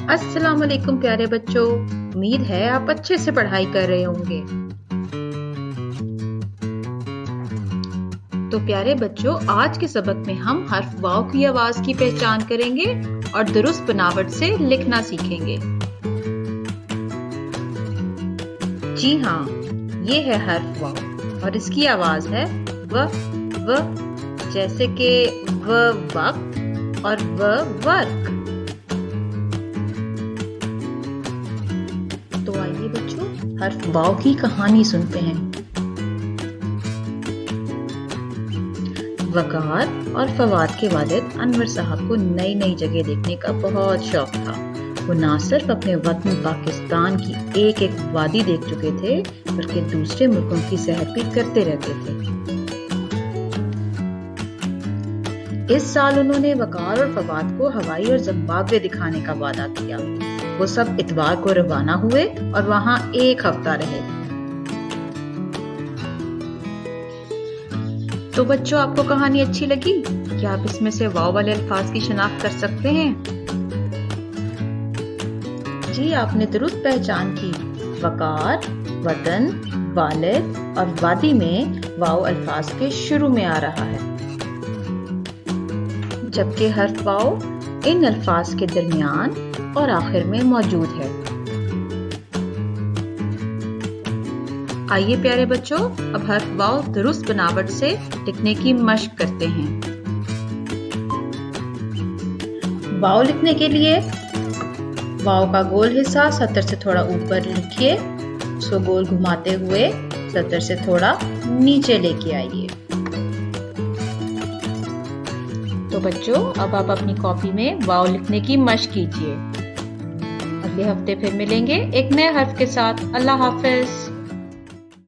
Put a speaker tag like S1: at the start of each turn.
S1: अस्सलाम वालेकुम प्यारे बच्चों। उम्मीद है आप अच्छे से पढ़ाई कर रहे होंगे। तो प्यारे बच्चों, आज के सबक में हम हर्फ वाव की आवाज की पहचान करेंगे और दुरुस्त बनावट से लिखना सीखेंगे। जी हाँ, ये है हर्फ वाव और इसकी आवाज है व। जैसे कि व वक्त और व वर्क। तो आइए बच्चों, हर्फ वाव की कहानी सुनते हैं। वकार और फवाद के वालिद अनवर साहब को नई नई जगह देखने का बहुत शौक था। वो ना सिर्फ अपने वतन पाकिस्तान की एक एक वादी देख चुके थे, बल्कि दूसरे मुल्कों की सैर भी करते रहते थे। इस साल उन्होंने वकार और फवाद को हवाई और जिम्बाब्वे दिखाने का वादा किया। वो सब इतवार को रवाना हुए और वहां एक हफ्ता रहे। तो बच्चों, आपको कहानी अच्छी लगी? क्या आप इसमें से वाव वाले अल्फाज की शिनाख्त कर सकते हैं? जी, आपने दुरुस्त पहचान की। वकार, वतन, वालिद और वादी में वाव अल्फाज के शुरू में आ रहा है, जबकि हर्फ वाव इन अल्फाज के दरमियान और आखिर में मौजूद है। आइए प्यारे बच्चों, अब हर्फ वाव दुरुस्त बनावट से लिखने की मशक करते हैं। वाव लिखने के लिए वाव का गोल हिस्सा सतर से थोड़ा ऊपर लिखिए। उसको गोल घुमाते हुए सतर से थोड़ा नीचे लेके आइए। तो बच्चों, अब आप अपनी कॉपी में वाव लिखने की मशक कीजिए। अगले हफ्ते फिर मिलेंगे एक नए हर्फ के साथ। अल्लाह हाफिज।